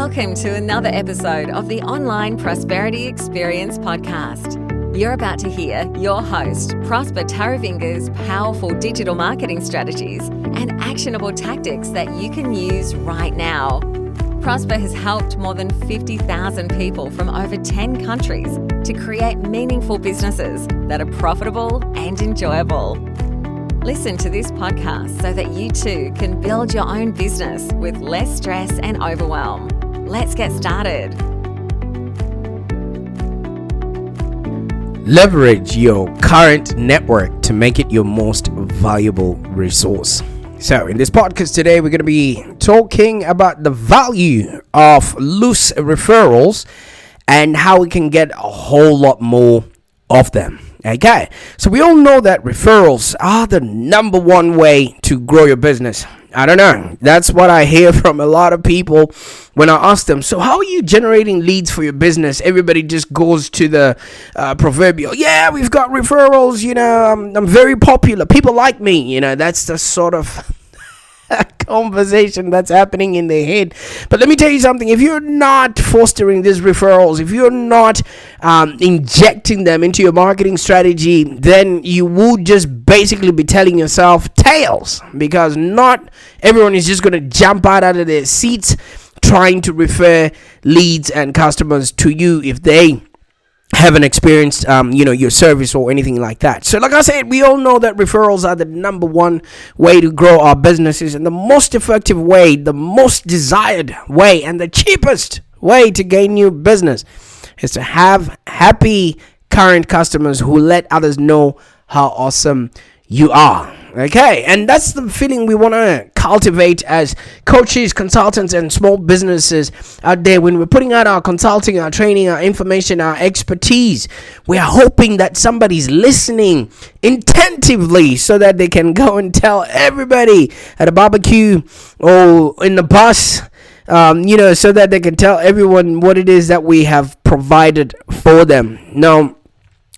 Welcome to another episode of the Online Prosperity Experience podcast. You're about to hear your host, Prosper Taravinga's powerful digital marketing strategies and actionable tactics that you can use right now. Prosper has helped more than 50,000 people from over 10 countries to create meaningful businesses that are profitable and enjoyable. Listen to this podcast so that you too can build your own business with less stress and overwhelm. Let's get started. Leverage your current network to make it your most valuable resource. So in this podcast today, we're going to be talking about the value of loose referrals and how we can get a whole lot more of them. Okay, so we all know that referrals are the number one way to grow your business. I don't know. That's what I hear from a lot of people when I ask them, so how are you generating leads for your business? Everybody just goes to the proverbial, yeah, we've got referrals, I'm very popular. People like me, that's the sort of conversation that's happening in their head. But let me tell you something. If you're not fostering these referrals, if you're not injecting them into your marketing strategy, then you will just basically be telling yourself tales, because not everyone is just going to jump out of their seats trying to refer leads and customers to you if they haven't experienced your service or anything like that. So like I said, we all know that referrals are the number one way to grow our businesses, and the most effective way, the most desired way, and the cheapest way to gain new business is to have happy current customers who let others know how awesome you are. Okay, and that's the feeling we want to cultivate as coaches, consultants, and small businesses out there. When we're putting out our consulting, our training, our information, our expertise, we are hoping that somebody's listening attentively so that they can go and tell everybody at a barbecue or in the bus, so that they can tell everyone what it is that we have provided for them. Now,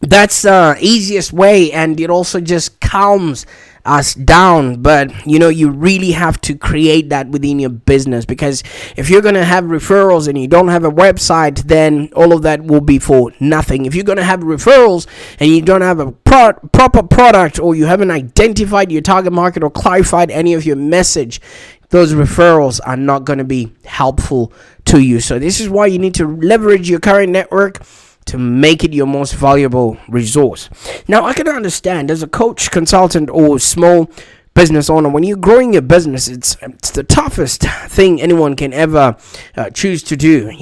that's the easiest way, and it also just calms us down. But you really have to create that within your business, because if you're going to have referrals and you don't have a website, then all of that will be for nothing. If you're going to have referrals and you don't have a proper product, or you haven't identified your target market or clarified any of your message, those referrals are not going to be helpful to you. So this is why you need to leverage your current network to make it your most valuable resource. Now, I can understand as a coach, consultant, or small business owner, when you're growing your business, it's the toughest thing anyone can ever choose to do,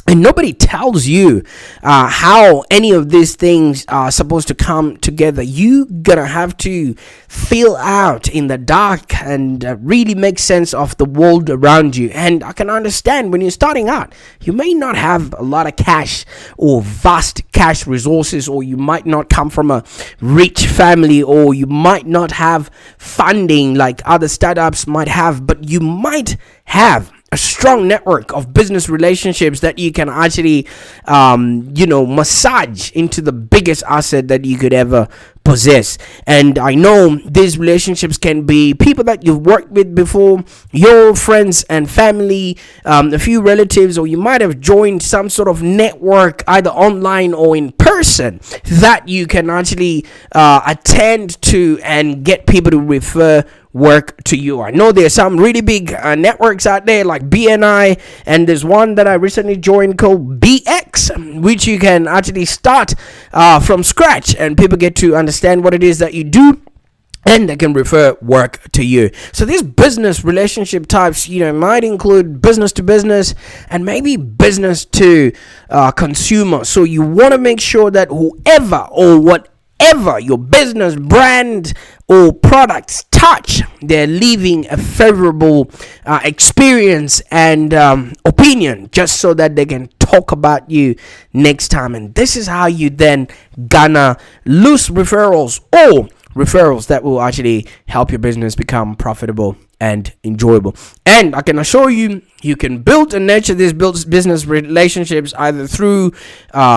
And nobody tells you how any of these things are supposed to come together. You're going to have to feel out in the dark and really make sense of the world around you. And I can understand when you're starting out, you may not have a lot of cash or vast cash resources, or you might not come from a rich family, or you might not have funding like other startups might have, but you might have a strong network of business relationships that you can actually, massage into the biggest asset that you could ever possess. And I know these relationships can be people that you've worked with before, your friends and family, a few relatives, or you might have joined some sort of network either online or in person that you can actually attend to and get people to refer work to you. I know there's some really big networks out there like BNI, and there's one that I recently joined called BX, which you can actually start from scratch, and people get to understand what it is that you do, and they can refer work to you. So these business relationship types, might include business to business and maybe business to consumer. So you want to make sure that whoever or whatever your business, brand, or products touch, they're leaving a favorable experience and opinion, just so that they can talk about you next time. And this is how you then garner loose referrals, or referrals that will actually help your business become profitable and enjoyable. And I can assure you, you can build and nurture these business relationships either through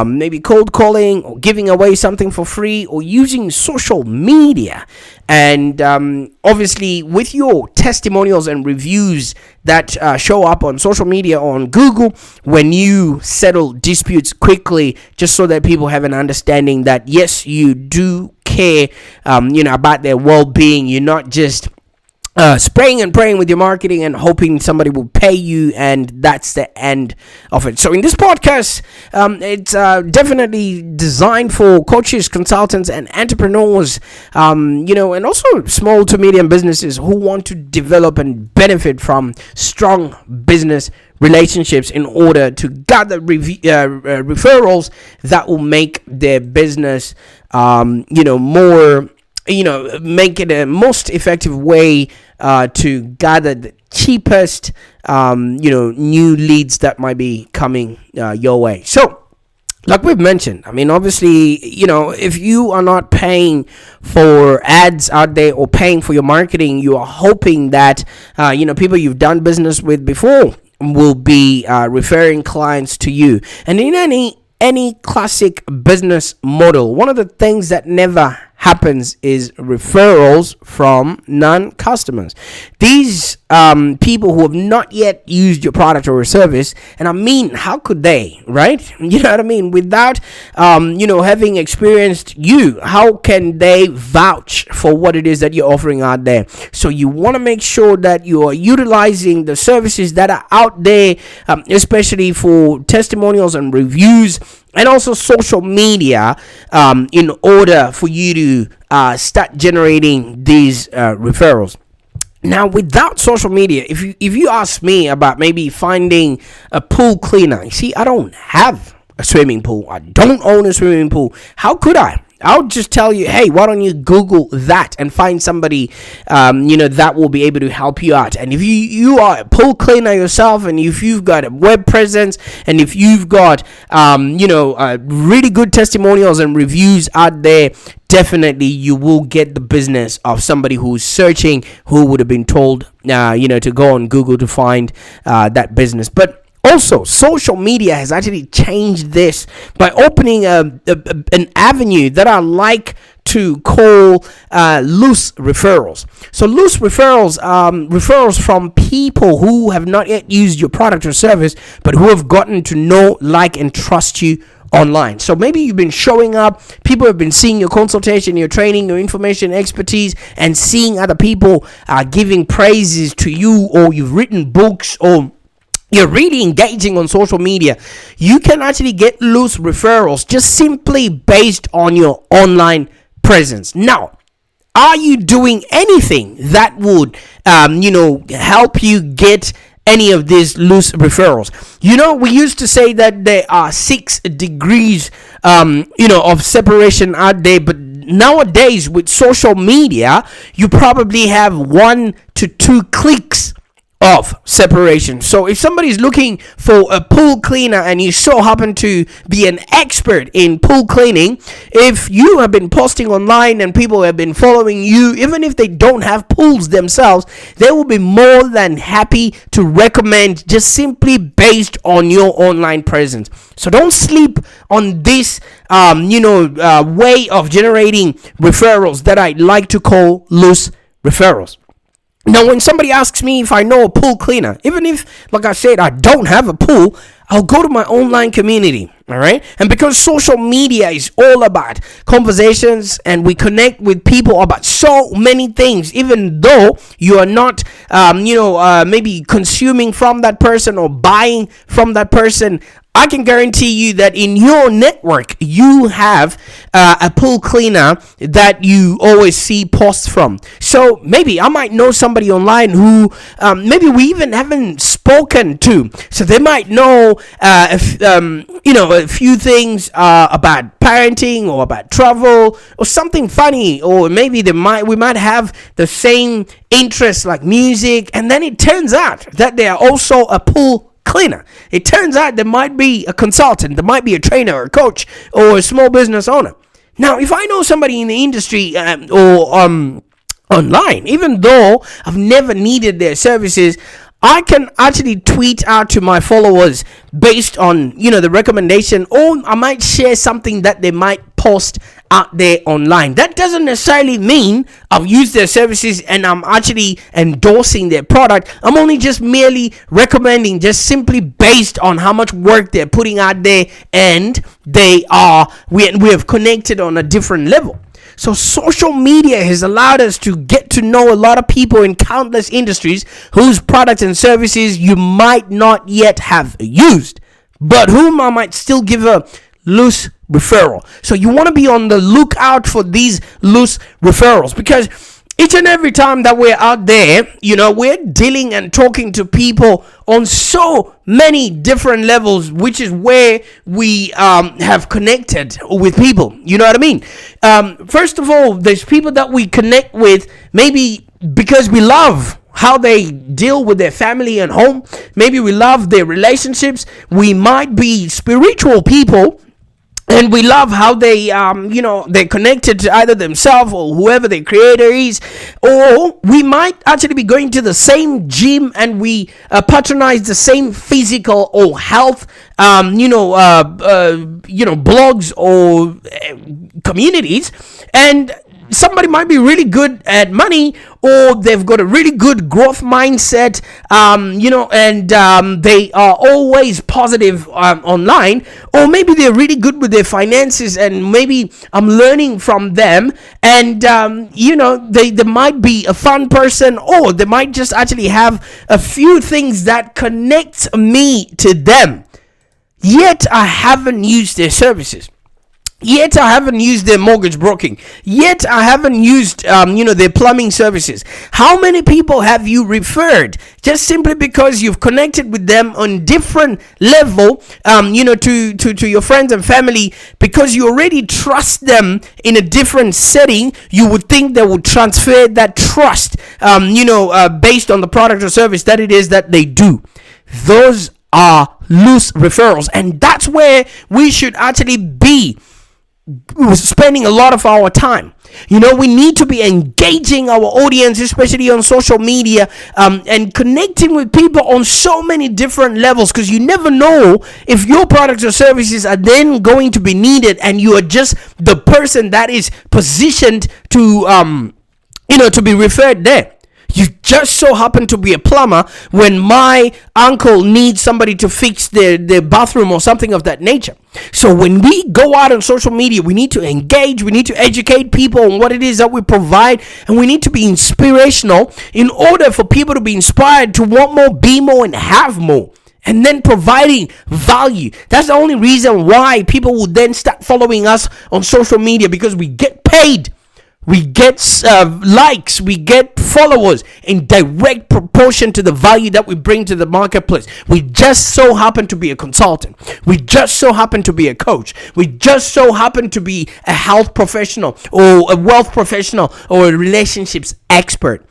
maybe cold calling or giving away something for free or using social media. And obviously, with your testimonials and reviews that show up on social media or on Google, when you settle disputes quickly, just so that people have an understanding that yes, you do care, about their well-being. You're not just spraying and praying with your marketing and hoping somebody will pay you, and that's the end of it. So in this podcast, it's definitely designed for coaches, consultants, and entrepreneurs, and also small to medium businesses who want to develop and benefit from strong business relationships in order to gather referrals that will make their business, more, make it a most effective way to gather the cheapest, new leads that might be coming your way. So, like we've mentioned, I mean, obviously, if you are not paying for ads out there or paying for your marketing, you are hoping that, people you've done business with before will be referring clients to you. And in any classic business model, one of the things that never happens is referrals from non-customers. These people who have not yet used your product or service, and I mean, how could they, right? You know what I mean? Without, having experienced you, how can they vouch for what it is that you're offering out there? So you want to make sure that you are utilizing the services that are out there, especially for testimonials and reviews, and also social media, in order for you to start generating these referrals. Now, without social media, if you ask me about maybe finding a pool cleaner, you see, I don't have a swimming pool. I don't own a swimming pool. How could I? I'll just tell you, hey, why don't you Google that and find somebody, that will be able to help you out. And if you are a pool cleaner yourself, and if you've got a web presence, and if you've got, really good testimonials and reviews out there, definitely you will get the business of somebody who's searching, who would have been told, to go on Google to find that business. But also, social media has actually changed this by opening an avenue that I like to call loose referrals. So loose referrals, referrals from people who have not yet used your product or service, but who have gotten to know, like, and trust you online. So maybe you've been showing up, people have been seeing your consultation, your training, your information, expertise, and seeing other people giving praises to you, or you've written books, or you're really engaging on social media. You can actually get loose referrals just simply based on your online presence. Now, are you doing anything that would, help you get any of these loose referrals? We used to say that there are 6 degrees, of separation out there, but nowadays with social media, you probably have 1 to 2 clicks of separation. So if somebody is looking for a pool cleaner and you so happen to be an expert in pool cleaning, if you have been posting online and people have been following you, even if they don't have pools themselves, they will be more than happy to recommend, just simply based on your online presence. So don't sleep on this way of generating referrals that I like to call loose referrals. Now, when somebody asks me if I know a pool cleaner, even if, like I said, I don't have a pool, I'll go to my online community, all right? And because social media is all about conversations, and we connect with people about so many things, even though you are not, maybe consuming from that person or buying from that person, I can guarantee you that in your network, you have a pool cleaner that you always see posts from. So maybe I might know somebody online who maybe we even haven't spoken to. So they might know, a few things about parenting or about travel or something funny, or maybe we might have the same interests like music. And then it turns out that they are also a pool cleaner. It turns out there might be a consultant, there might be a trainer or a coach or a small business owner. Now, if I know somebody in the industry or online. Even though I've never needed their services, I can actually tweet out to my followers based on, the recommendation, or I might share something that they might post out there online. That doesn't necessarily mean I've used their services and I'm actually endorsing their product. I'm only just merely recommending, just simply based on how much work they're putting out there, and we have connected on a different level. So social media has allowed us to get to know a lot of people in countless industries whose products and services you might not yet have used, but whom I might still give a loose referral. So you want to be on the lookout for these loose referrals, because each and every time that we're out there, we're dealing and talking to people on so many different levels, which is where we have connected with people. You know what I mean? First of all, there's people that we connect with maybe because we love how they deal with their family and home. Maybe we love their relationships. We might be spiritual people, and we love how they're connected to either themselves or whoever their creator is. Or we might actually be going to the same gym and we patronize the same physical or health, blogs or communities. And somebody might be really good at money, or they've got a really good growth mindset, and they are always positive online, or maybe they're really good with their finances, and maybe I'm learning from them, and they might be a fun person, or they might just actually have a few things that connect me to them, yet I haven't used their services. Yet I haven't used their mortgage broking. Yet I haven't used, their plumbing services. How many people have you referred just simply because you've connected with them on different level, to your friends and family, because you already trust them in a different setting? You would think they would transfer that trust, based on the product or service that it is that they do. Those are loose referrals, and that's where we should actually be spending a lot of our time. We need to be engaging our audience, especially on social media, and connecting with people on so many different levels, because you never know if your products or services are then going to be needed, and you are just the person that is positioned to to be referred there. You just so happen to be a plumber when my uncle needs somebody to fix their bathroom or something of that nature. So when we go out on social media, we need to engage, we need to educate people on what it is that we provide, and we need to be inspirational in order for people to be inspired to want more, be more, and have more. And then providing value. That's the only reason why people will then start following us on social media, because we get paid. We get likes, we get followers in direct proportion to the value that we bring to the marketplace. We just so happen to be a consultant. We just so happen to be a coach. We just so happen to be a health professional, or a wealth professional, or a relationships expert.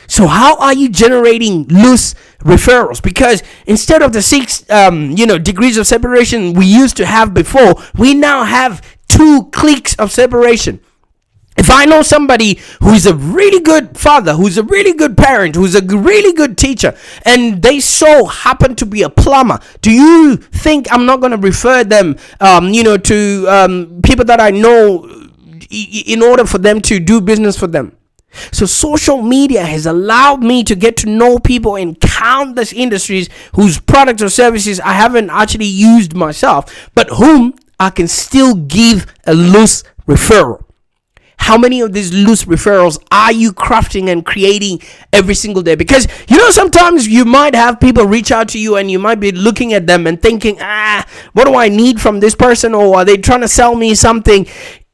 So how are you generating loose referrals? Because instead of the 6 degrees of separation we used to have before, we now have 2 clicks of separation. If I know somebody who's a really good father, who's a really good parent, who's a really good teacher, and they so happen to be a plumber, do you think I'm not going to refer them, to people that I know in order for them to do business for them? So social media has allowed me to get to know people in countless industries whose products or services I haven't actually used myself, but whom I can still give a loose referral. How many of these loose referrals are you crafting and creating every single day? Because, sometimes you might have people reach out to you and you might be looking at them and thinking, what do I need from this person? Or are they trying to sell me something?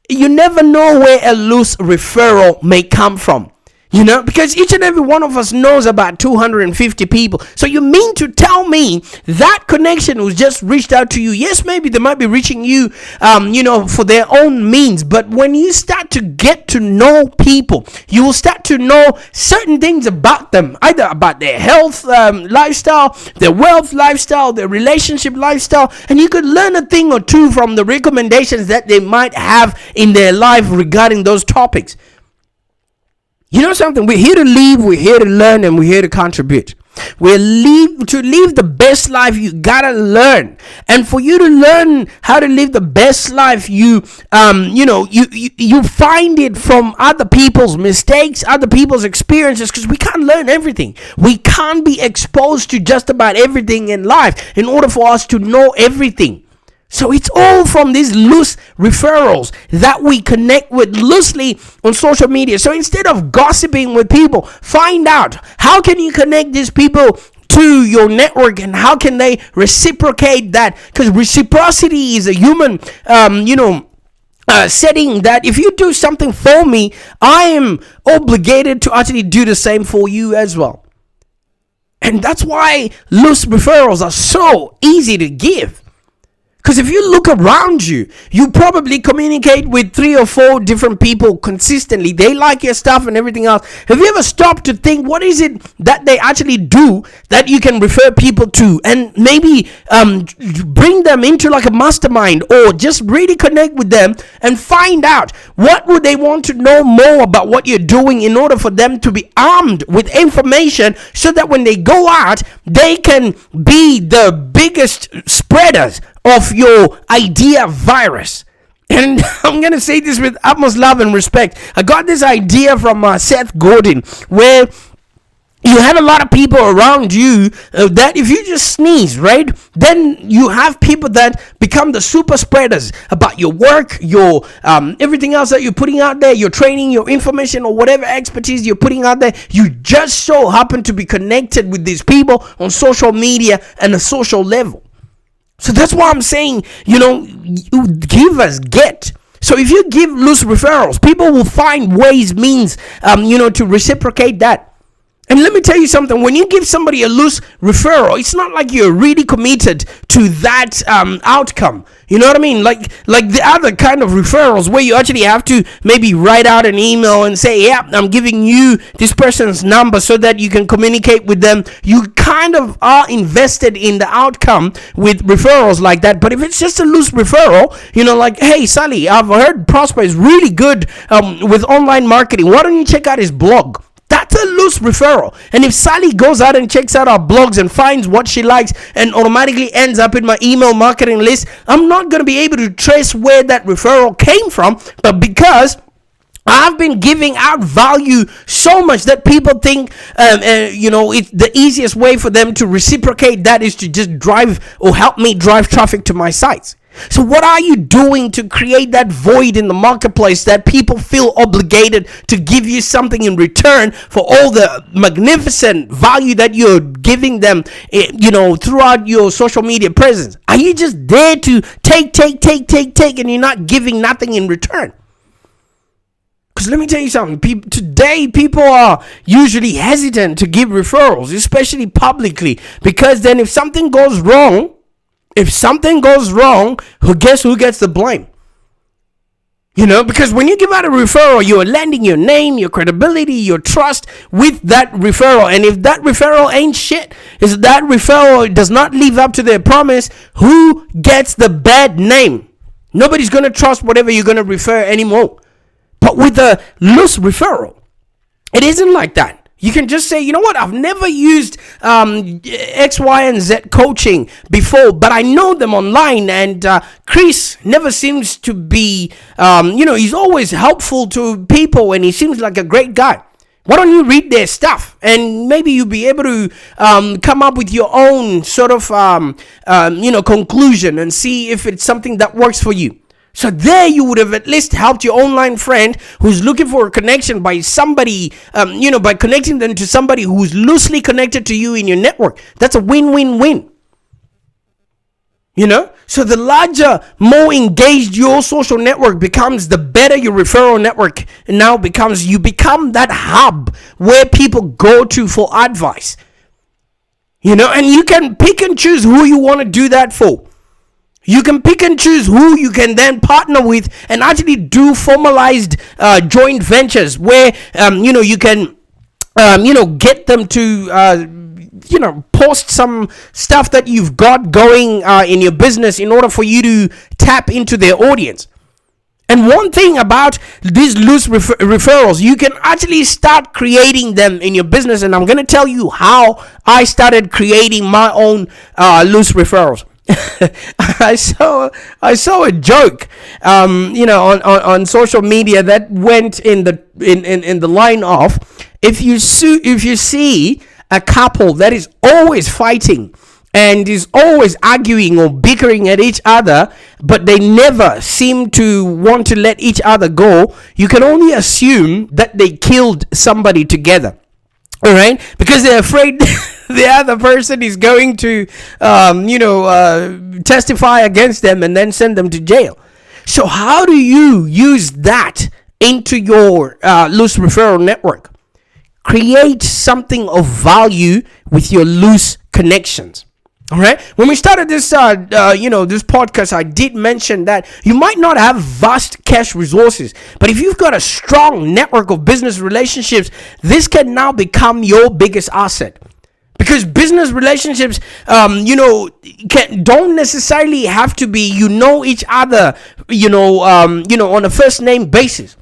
You never know where a loose referral may come from. Because each and every one of us knows about 250 people. So you mean to tell me that connection was just reached out to you? Yes, maybe they might be reaching you, for their own means. But when you start to get to know people, you will start to know certain things about them, either about their health lifestyle, their wealth lifestyle, their relationship lifestyle. And you could learn a thing or two from the recommendations that they might have in their life regarding those topics. You know something? We're here to live, we're here to learn, and we're here to contribute. To live the best life, you gotta learn. And for you to learn how to live the best life, you find it from other people's mistakes, other people's experiences, because we can't learn everything. We can't be exposed to just about everything in life in order for us to know everything. So it's all from these loose referrals that we connect with loosely on social media. So instead of gossiping with people, find out how can you connect these people to your network and how can they reciprocate that? Because reciprocity is a human, setting that if you do something for me, I am obligated to actually do the same for you as well. And that's why loose referrals are so easy to give. Because if you look around you, you probably communicate with 3 or 4 different people consistently. They like your stuff and everything else. Have you ever stopped to think what is it that they actually do that you can refer people to, and maybe bring them into like a mastermind, or just really connect with them and find out what would they want to know more about what you're doing in order for them to be armed with information so that when they go out, they can be the biggest spreaders of your idea virus. And I'm going to say this with utmost love and respect. I got this idea from Seth Godin, where you have a lot of people around you that if you just sneeze, right, then you have people that become the super spreaders about your work, your everything else that you're putting out there, your training, your information, or whatever expertise you're putting out there. You just so happen to be connected with these people on social media and a social level. So that's why I'm saying, give us, get. So if you give loose referrals, people will find ways, means, to reciprocate that. And let me tell you something, when you give somebody a loose referral, it's not like you're really committed to that outcome. You know what I mean? Like the other kind of referrals where you actually have to maybe write out an email and say, yeah, I'm giving you this person's number so that you can communicate with them. You kind of are invested in the outcome with referrals like that. But if it's just a loose referral, like, hey, Sally, I've heard Prosper is really good with online marketing. Why don't you check out his blog? That's a loose referral. And if Sally goes out and checks out our blogs and finds what she likes and automatically ends up in my email marketing list, I'm not going to be able to trace where that referral came from. But because I've been giving out value so much that people think, it's the easiest way for them to reciprocate that is to just drive or help me drive traffic to my sites. So what are you doing to create that void in the marketplace that people feel obligated to give you something in return for all the magnificent value that you're giving them, throughout your social media presence? Are you just there to take, and you're not giving nothing in return? Because let me tell you something, today people are usually hesitant to give referrals, especially publicly, because then if something goes wrong, guess who gets the blame? Because when you give out a referral, you're lending your name, your credibility, your trust with that referral. And if that referral ain't shit, if that referral does not live up to their promise, who gets the bad name? Nobody's going to trust whatever you're going to refer anymore. But with a loose referral, it isn't like that. You can just say, you know what, I've never used X, Y, and Z coaching before, but I know them online, and Chris never seems to be, he's always helpful to people, and he seems like a great guy. Why don't you read their stuff, and maybe you'll be able to come up with your own sort of, conclusion and see if it's something that works for you. So there you would have at least helped your online friend who's looking for a connection by somebody, by connecting them to somebody who's loosely connected to you in your network. That's a win-win-win. So the larger, more engaged your social network becomes, the better your referral network now becomes. You become that hub where people go to for advice. And you can pick and choose who you want to do that for. You can pick and choose who you can then partner with and actually do formalized joint ventures where, you can, get them to, post some stuff that you've got going in your business in order for you to tap into their audience. And one thing about these loose referrals, you can actually start creating them in your business. And I'm going to tell you how I started creating my own loose referrals. I saw a joke, on social media that went in the line of, if you see a couple that is always fighting and is always arguing or bickering at each other, but they never seem to want to let each other go, you can only assume that they killed somebody together. All right, because they're afraid the other person is going to, testify against them and then send them to jail. So how do you use that into your loose referral network? Create something of value with your loose connections. All right. When we started this, this podcast, I did mention that you might not have vast cash resources, but if you've got a strong network of business relationships, this can now become your biggest asset. Because business relationships, don't necessarily have to be each other, on a first name basis.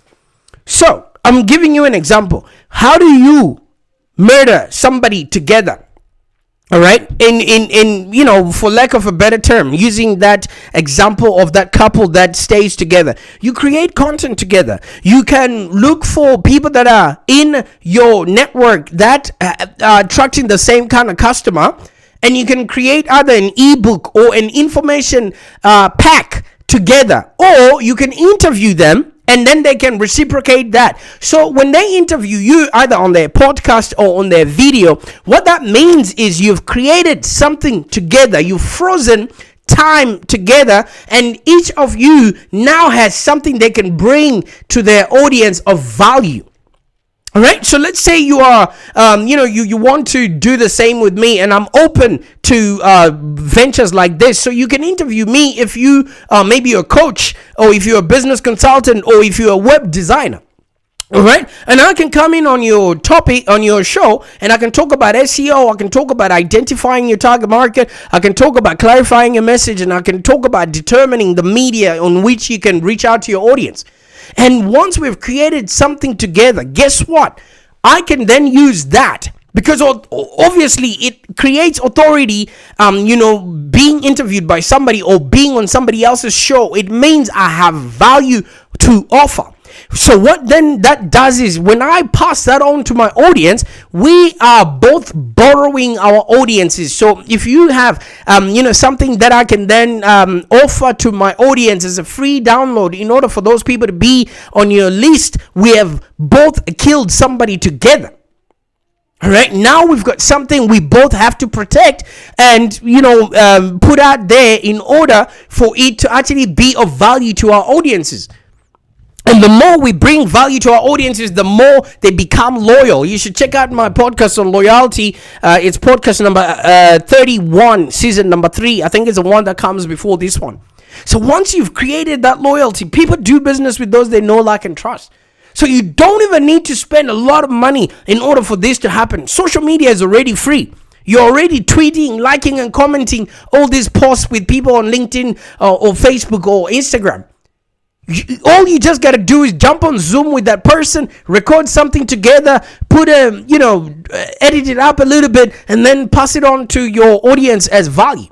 So I'm giving you an example. How do you murder somebody together? All right, in for lack of a better term, using that example of that couple that stays together, you create content together. You can look for people that are in your network that are attracting the same kind of customer, and you can create either an ebook or an information pack together, or you can interview them. And then they can reciprocate that. So when they interview you, either on their podcast or on their video, what that means is you've created something together. You've frozen time together, and each of you now has something they can bring to their audience of value. All right, so let's say you are, you want to do the same with me, and I'm open to ventures like this. So you can interview me if you maybe a coach, or if you're a business consultant, or if you're a web designer. All right, and I can come in on your topic, on your show, and I can talk about SEO. I can talk about identifying your target market. I can talk about clarifying your message, and I can talk about determining the media on which you can reach out to your audience. And once we've created something together, guess what? I can then use that, because obviously it creates authority. Being interviewed by somebody or being on somebody else's show, it means I have value to offer. So what then that does is, when I pass that on to my audience, we are both borrowing our audiences. So if you have something that I can then offer to my audience as a free download, in order for those people to be on your list, we have both killed somebody together. All right, now we've got something we both have to protect and put out there in order for it to actually be of value to our audiences. And the more we bring value to our audiences, the more they become loyal. You should check out my podcast on loyalty. It's podcast number 31, season number 3. I think it's the one that comes before this one. So once you've created that loyalty, people do business with those they know, like, and trust. So you don't even need to spend a lot of money in order for this to happen. Social media is already free. You're already tweeting, liking, and commenting all these posts with people on LinkedIn or Facebook or Instagram. All you just got to do is jump on Zoom with that person, record something together, edit it up a little bit, and then pass it on to your audience as value.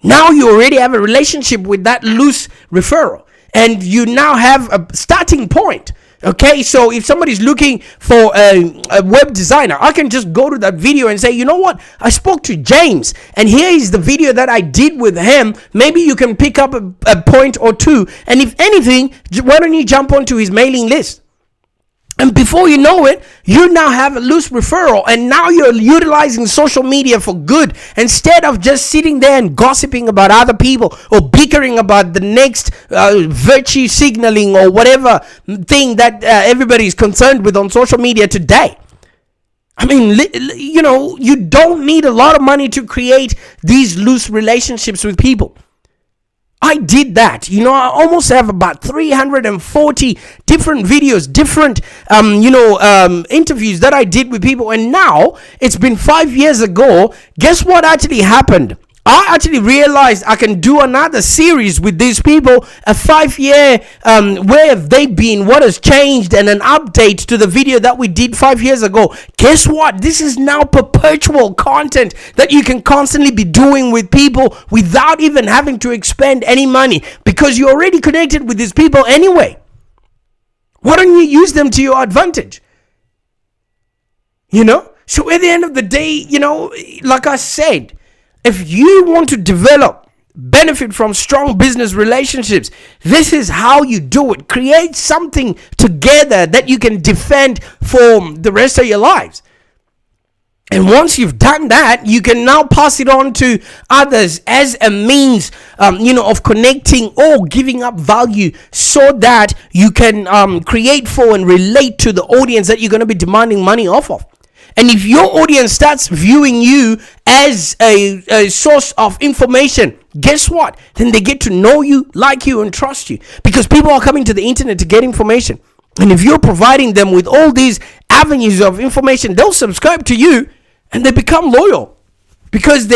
Now you already have a relationship with that loose referral, and you now have a starting point. Okay, so if somebody's looking for a web designer, I can just go to that video and say, you know what? I spoke to James, and here is the video that I did with him. Maybe you can pick up a point or two. And if anything, why don't you jump onto his mailing list? And before you know it, you now have a loose referral, and now you're utilizing social media for good, instead of just sitting there and gossiping about other people or bickering about the next virtue signaling or whatever thing that everybody is concerned with on social media today. I mean, you don't need a lot of money to create these loose relationships with people. I did that. I almost have about 340 different videos, different, interviews that I did with people. And now it's been 5 years ago. Guess what actually happened? I actually realized I can do another series with these people, a 5-year where have they been, what has changed, and an update to the video that we did 5 years ago. Guess what? This is now perpetual content that you can constantly be doing with people without even having to expend any money, because you're already connected with these people anyway. Why don't you use them to your advantage? So at the end of the day, like I said, if you want to develop, benefit from strong business relationships, this is how you do it. Create something together that you can defend for the rest of your lives. And once you've done that, you can now pass it on to others as a means, of connecting or giving up value, so that you can create for and relate to the audience that you're going to be demanding money off of. And if your audience starts viewing you as a source of information, guess what? Then they get to know you, like you, and trust you, because people are coming to the internet to get information. And if you're providing them with all these avenues of information, they'll subscribe to you and they become loyal, because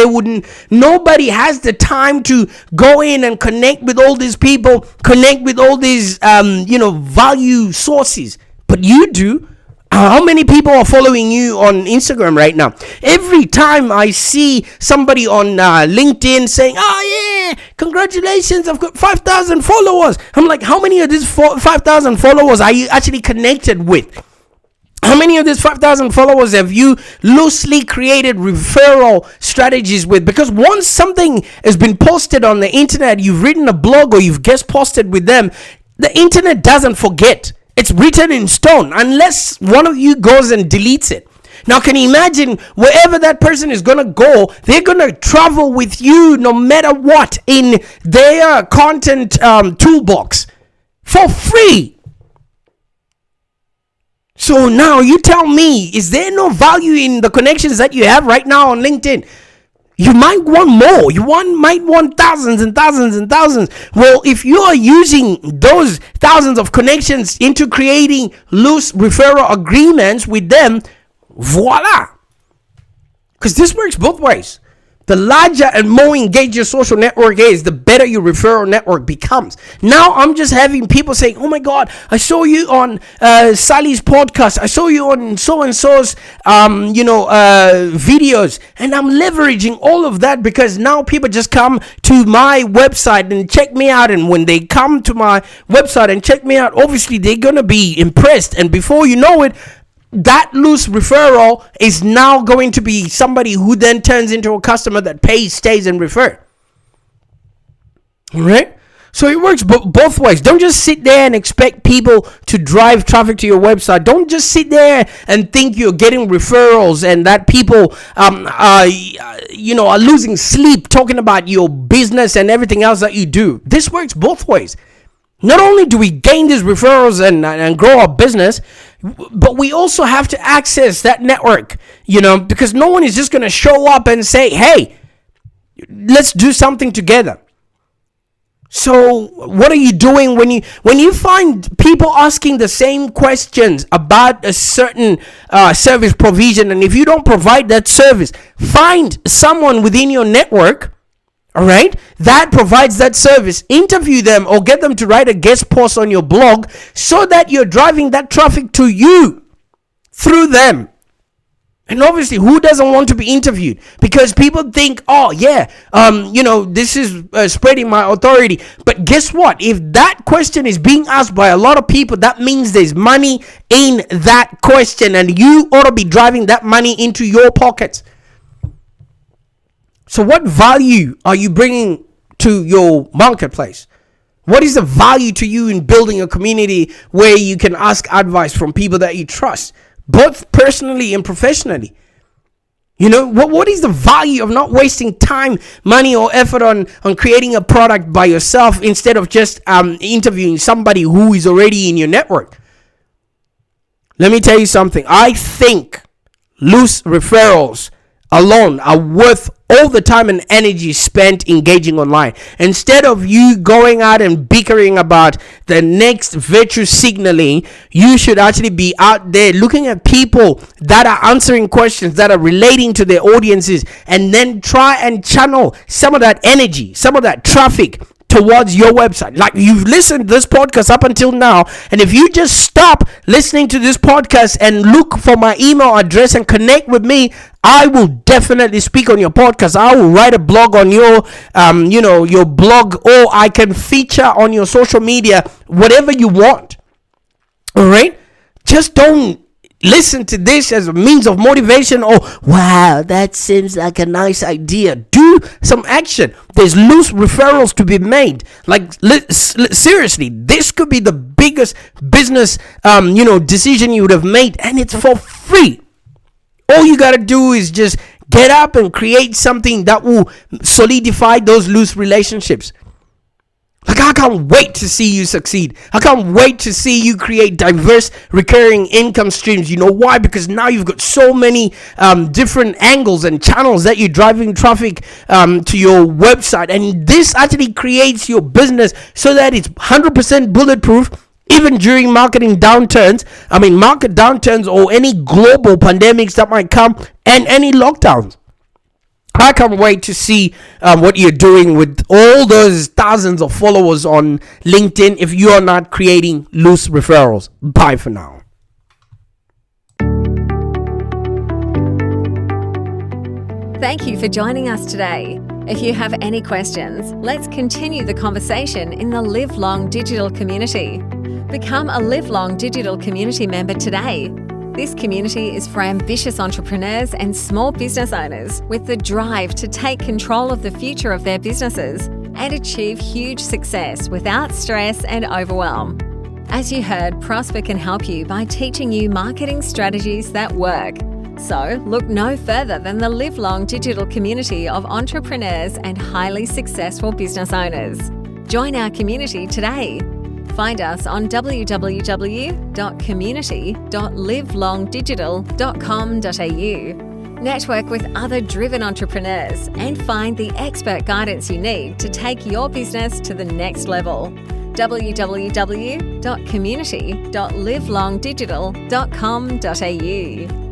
nobody has the time to go in and connect with all these people, connect with all these, value sources. But you do. How many people are following you on Instagram right now? Every time I see somebody on LinkedIn saying, "Oh yeah, congratulations, I've got 5,000 followers." I'm like, how many of these 5,000 followers are you actually connected with? How many of these 5,000 followers have you loosely created referral strategies with? Because once something has been posted on the internet, you've written a blog or you've guest posted with them, the internet doesn't forget. It's written in stone unless one of you goes and deletes it. Now, can you imagine, wherever that person is going to go, they're going to travel with you no matter what in their content toolbox for free. So now you tell me, is there no value in the connections that you have right now on LinkedIn? You might want more. Might want thousands and thousands and thousands. Well, if you are using those thousands of connections into creating loose referral agreements with them, voila. Because this works both ways. The larger and more engaged your social network is, the better your referral network becomes. Now I'm just having people saying, "Oh my God, I saw you on Sally's podcast. I saw you on so-and-so's, videos." And I'm leveraging all of that, because now people just come to my website and check me out. And when they come to my website and check me out, obviously they're going to be impressed. And before you know it, that loose referral is now going to be somebody who then turns into a customer that pays, stays, and refer. All right? So it works both ways. Don't just sit there and expect people to drive traffic to your website. Don't just sit there and think you're getting referrals and that people are losing sleep talking about your business and everything else that you do. This works both ways. Not only do we gain these referrals and grow our business, but we also have to access that network, because no one is just going to show up and say, "Hey, let's do something together." So what are you doing when you find people asking the same questions about a certain service provision, and if you don't provide that service, find someone within your network, all right, that provides that service. Interview them or get them to write a guest post on your blog, so that you're driving that traffic to you through them. And obviously, who doesn't want to be interviewed? Because people think, "Oh yeah, this is spreading my authority." But guess what? If that question is being asked by a lot of people, that means there's money in that question, and you ought to be driving that money into your pockets. So what value are you bringing to your marketplace? What is the value to you in building a community where you can ask advice from people that you trust, both personally and professionally? What is the value of not wasting time, money, or effort on creating a product by yourself instead of just interviewing somebody who is already in your network? Let me tell you something. I think loose referrals alone are worth all the time and energy spent engaging online. Instead of you going out and bickering about the next virtue signaling, you should actually be out there looking at people that are answering questions, that are relating to their audiences, and then try and channel some of that energy, some of that traffic towards your website. Like, you've listened to this podcast up until now, and if you just stop listening to this podcast and look for my email address and connect with me, I will definitely speak on your podcast. I will write a blog on your your blog, or I can feature on your social media, whatever you want. All right, just don't listen to this as a means of motivation. Or, wow, that seems like a nice idea. Do some action. There's loose referrals to be made. Like, seriously, this could be the biggest business decision you would have made, and it's for free. All you gotta do is just get up and create something that will solidify those loose relationships. Like, I can't wait to see you succeed. I can't wait to see you create diverse recurring income streams. You know why? Because now you've got so many different angles and channels that you're driving traffic to your website. And this actually creates your business so that it's 100% bulletproof, even during market downturns, or any global pandemics that might come, and any lockdowns. I can't wait to see what you're doing with all those thousands of followers on LinkedIn if you are not creating loose referrals. Bye for now. Thank you for joining us today. If you have any questions, let's continue the conversation in the Live Long Digital community. Become a Live Long Digital community member today. This community is for ambitious entrepreneurs and small business owners with the drive to take control of the future of their businesses and achieve huge success without stress and overwhelm. As you heard, Prosper can help you by teaching you marketing strategies that work. So look no further than the Live Long Digital community of entrepreneurs and highly successful business owners. Join our community today. Find us on www.community.livelongdigital.com.au. Network with other driven entrepreneurs and find the expert guidance you need to take your business to the next level. www.community.livelongdigital.com.au.